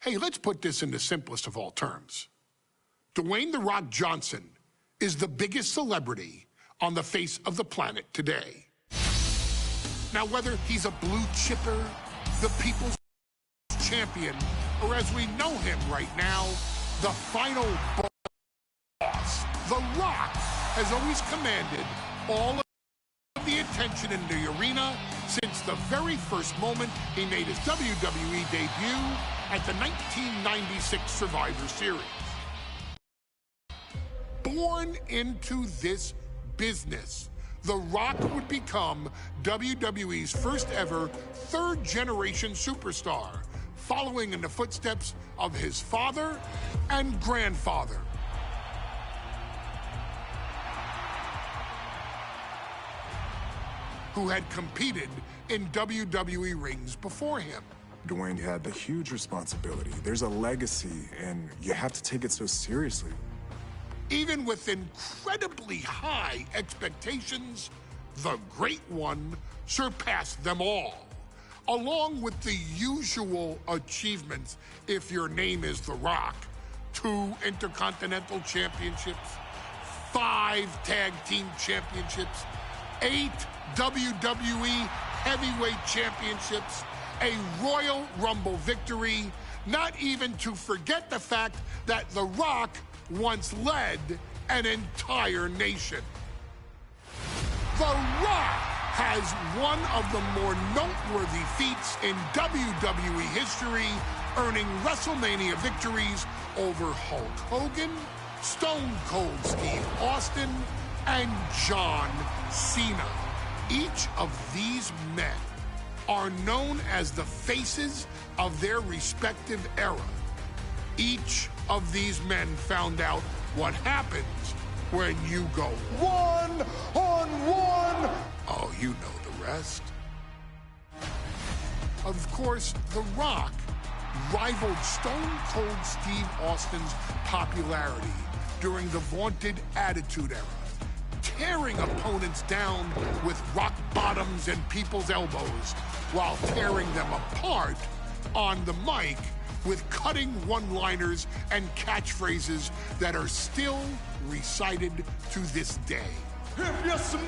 Hey, let's put this in the simplest of all terms. Dwayne "The Rock" Johnson is the biggest celebrity on the face of the planet today. Now, whether he's a blue chipper, the people's champion, or as we know him right now, the final boss, The Rock has always commanded all of the attention in the arena since the very first moment he made his WWE debut at the 1996 Survivor Series. Born into this business, The Rock would become WWE's first ever third-generation superstar, following in the footsteps of his father and grandfather. Who had competed in WWE rings before him. Dwayne had a huge responsibility. There's a legacy, and you have to take it so seriously. Even with incredibly high expectations, the Great One surpassed them all, along with the usual achievements if your name is The Rock: 2 Intercontinental Championships, 5 Tag Team Championships, 8 WWE Heavyweight Championships, a Royal Rumble victory, not even to forget the fact that The Rock once led an entire nation. The Rock has one of the more noteworthy feats in WWE history, earning WrestleMania victories over Hulk Hogan, Stone Cold Steve Austin, and John Cena. Each of these men are known as the faces of their respective era. Each of these men found out what happens when you go one-on-one. Oh, you know the rest. Of course, The Rock rivaled Stone Cold Steve Austin's popularity during the vaunted Attitude Era, tearing opponents down with rock bottoms and people's elbows while tearing them apart on the mic with cutting one-liners and catchphrases that are still recited to this day. If you smell,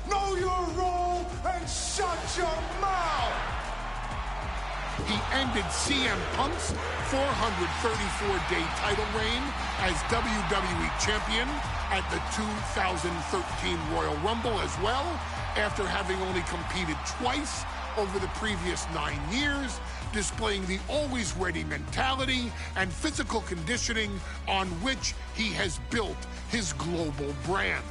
know your role and shut your mouth. He ended CM Punk's 434-day title reign as WWE Champion at the 2013 Royal Rumble as well, after having only competed twice over the previous 9 years, displaying the always-ready mentality and physical conditioning on which he has built his global brand.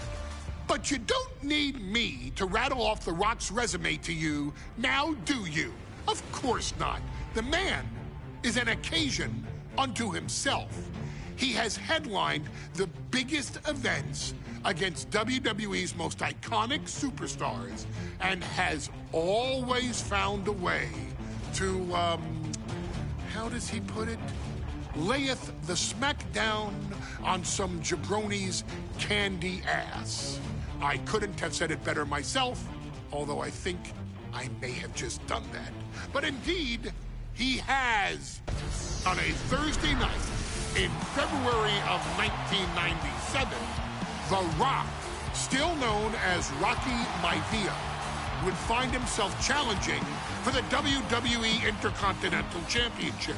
But you don't need me to rattle off The Rock's resume to you, now do you? Of course not. The man is an occasion unto himself. He has headlined the biggest events against WWE's most iconic superstars and has always found a way to, how does he put it? Layeth the smackdown on some jabroni's candy ass. I couldn't have said it better myself, although I think I may have just done that. But indeed, he has. On a Thursday night in February of 1997, The Rock, still known as Rocky Maivia, would find himself challenging for the WWE Intercontinental Championship.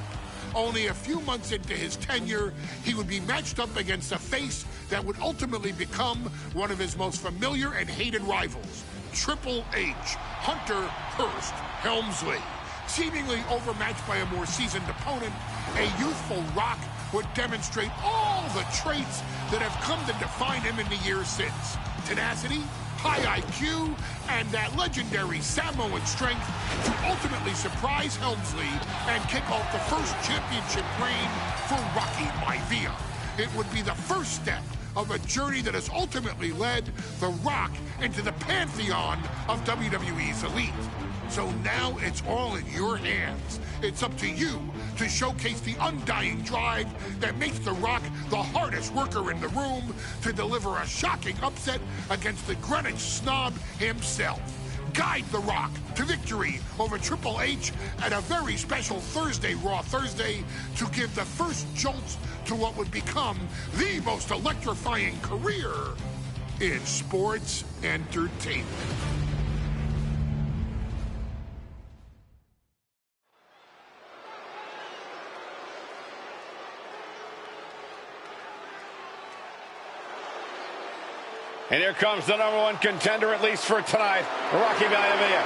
Only a few months into his tenure, he would be matched up against a face that would ultimately become one of his most familiar and hated rivals, Triple H, Hunter Hearst Helmsley. Seemingly overmatched by a more seasoned opponent, a youthful Rock would demonstrate all the traits that have come to define him in the years since. Tenacity, high IQ, and that legendary Samoan strength to ultimately surprise Helmsley and kick off the first championship reign for Rocky Maivia. It would be the first step of a journey that has ultimately led The Rock into the pantheon of WWE's elite. So now it's all in your hands. It's up to you to showcase the undying drive that makes The Rock the hardest worker in the room to deliver a shocking upset against the Greenwich snob himself. guide The Rock to victory over Triple H at a very special Thursday, Raw Thursday, to give the first jolts to what would become the most electrifying career in sports entertainment. And here comes the #1 contender, at least for tonight, Rocky Maivia.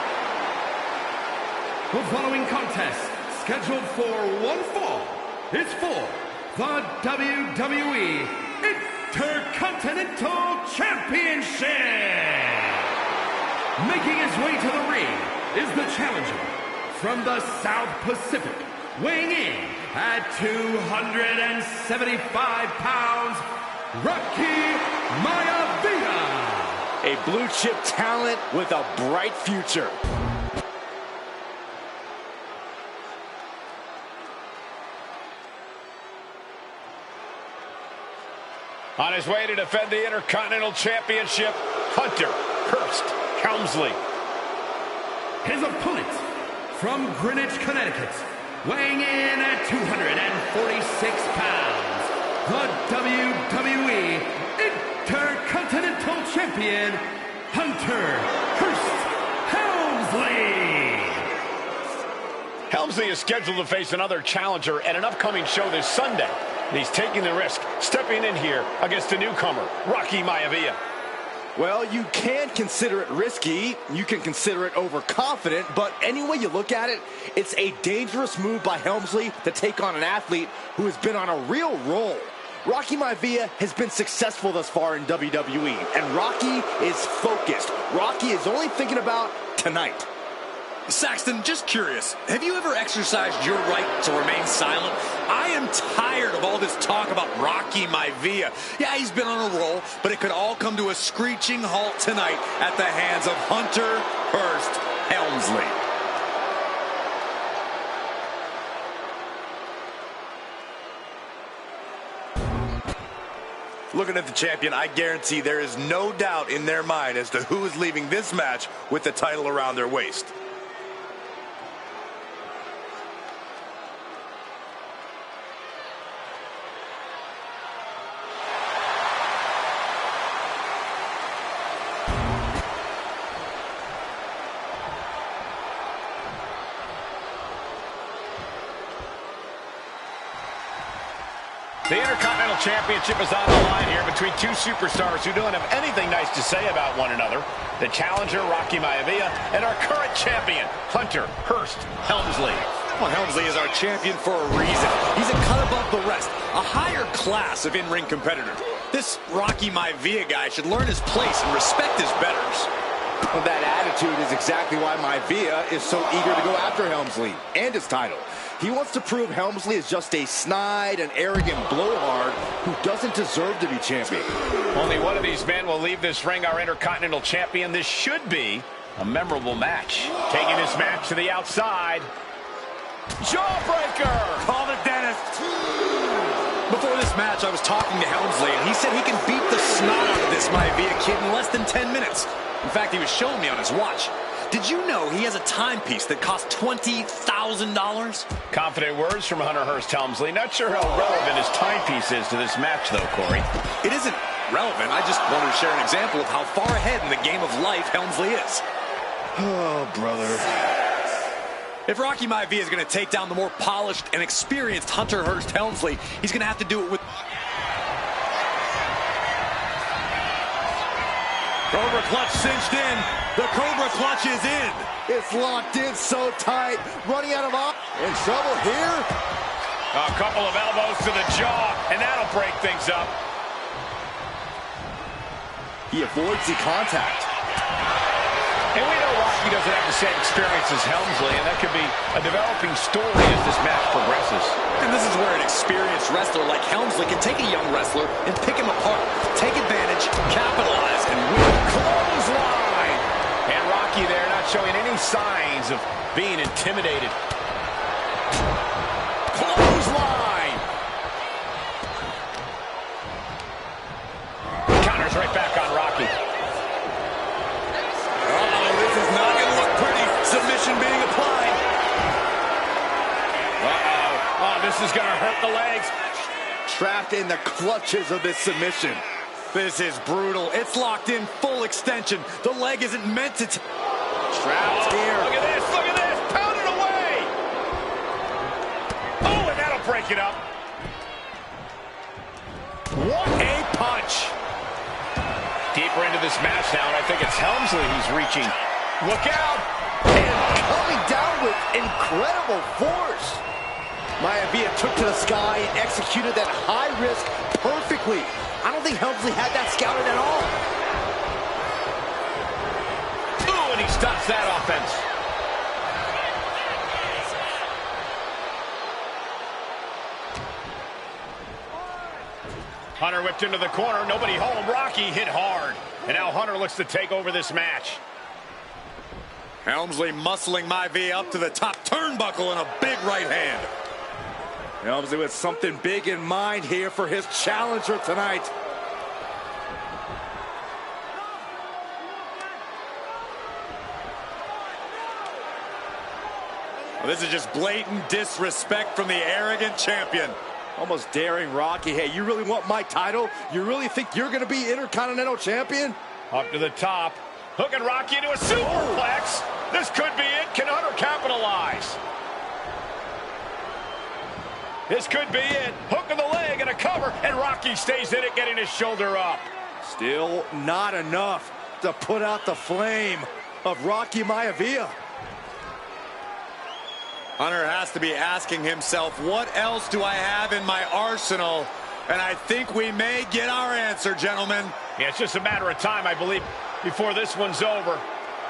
The following contest, scheduled for one fall, is for the WWE Intercontinental Championship. Making his way to the ring is the challenger from the South Pacific, weighing in at 275 pounds, Rocky Maivia. A blue chip talent with a bright future. On his way to defend the Intercontinental Championship, Hunter Hearst Helmsley. His opponent from Greenwich, Connecticut, weighing in at 246 pounds, the WWE Intercontinental Champion, Hunter Hearst Helmsley. Helmsley is scheduled to face another challenger at an upcoming show this Sunday. And he's taking the risk, stepping in here against a newcomer, Rocky Maivia. Well, you can consider it risky, you can consider it overconfident, but any way you look at it, it's a dangerous move by Helmsley to take on an athlete who has been on a real roll. Rocky Maivia has been successful thus far in WWE, and Rocky is focused. Rocky is only thinking about tonight. Saxton, just curious, have you ever exercised your right to remain silent? I am tired of all this talk about Rocky Maivia. Yeah, he's been on a roll, but it could all come to a screeching halt tonight at the hands of Hunter Hearst Helmsley. Looking at the champion, I guarantee there is no doubt in their mind as to who is leaving this match with the title around their waist. The Intercontinental Championship is on the line here between two superstars who don't have anything nice to say about one another. The challenger, Rocky Maivia, and our current champion, Hunter Hearst Helmsley. Well, Helmsley is our champion for a reason. He's a cut above the rest, a higher class of in-ring competitor. This Rocky Maivia guy should learn his place and respect his betters. Well, that attitude is exactly why Maivia is so eager to go after Helmsley and his title. He wants to prove Helmsley is just a snide and arrogant blowhard who doesn't deserve to be champion. Only one of these men will leave this ring our Intercontinental Champion. This should be a memorable match. Taking this match to the outside. Jawbreaker! Call the dentist. Before this match, I was talking to Helmsley, and he said he can beat the snot out of this Maivia kid in less than 10 minutes. In fact, he was showing me on his watch. Did you know he has a timepiece that costs $20,000? Confident words from Hunter Hearst Helmsley. Not sure how relevant his timepiece is to this match, though, Corey. It isn't relevant. I just wanted to share an example of how far ahead in the game of life Helmsley is. Oh, brother. If Rocky Maivia is going to take down the more polished and experienced Hunter Hearst Helmsley, he's going to have to do it with... Cobra clutch cinched in. The Cobra clutch is in. It's locked in so tight. Running out of in trouble here. A couple of elbows to the jaw, and that'll break things up. He avoids the contact. And we know Rocky doesn't have the same experience as Helmsley, and that could be a developing story as this match progresses. And this is where an experienced wrestler like Helmsley can take a young wrestler and pick him apart, take advantage, capitalize, and win. Clothesline! And Rocky there not showing any signs of being intimidated. Clothesline! Counters right back on Rocky. This is not going this is going to hurt the legs. Trapped in the clutches of this submission. This is brutal. It's locked in full extension. The leg isn't meant to... Trapped here. Look at this, look at this. Pound it away. Oh, and that'll break it up. What a punch. Deeper into this match now, and I think it's Helmsley who's reaching. Look out. And coming down with incredible force. Maivia took to the sky and executed that high risk perfectly. I don't think Helmsley had that scouted at all. Ooh, and he stops that offense. Hunter whipped into the corner, nobody home. Rocky hit hard. And now Hunter looks to take over this match. Helmsley muscling Maivia up to the top turnbuckle and a big right hand. Helmsley with something big in mind here for his challenger tonight. Well, this is just blatant disrespect from the arrogant champion. Almost daring Rocky. Hey, you really want my title? You really think you're going to be Intercontinental Champion? Up to the top. Hooking Rocky into a superplex. This could be it. Can Hunter capitalize? This could be it. Hook of the leg and a cover, and Rocky stays in it, getting his shoulder up. Still not enough to put out the flame of Rocky Maivia. Hunter has to be asking himself, what else do I have in my arsenal? And I think we may get our answer, gentlemen. Yeah, it's just a matter of time, I believe, before this one's over.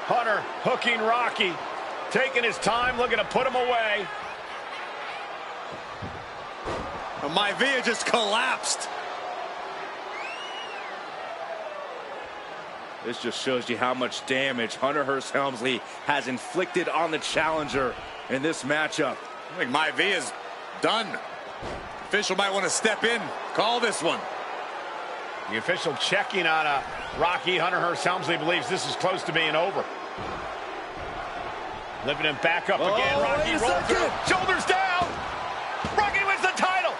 Hunter hooking Rocky, taking his time, looking to put him away. Maivia just collapsed. This just shows you how much damage Hunter Hearst Helmsley has inflicted on the challenger in this matchup. I think Maivia's done. Official might want to step in, call this one. The official checking on Rocky. Hunter Hearst Helmsley believes this is close to being over. Lifting him back up again. Rocky rolls through. Shoulders down. Rocky wins the title.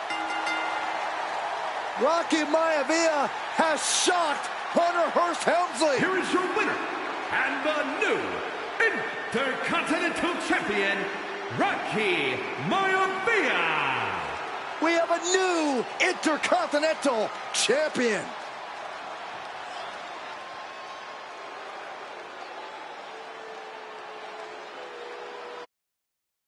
Rocky Maivia has shocked Hunter Hearst Helmsley. Here is your winner and the new Intercontinental Champion, Rocky Maivia. We have a new Intercontinental Champion.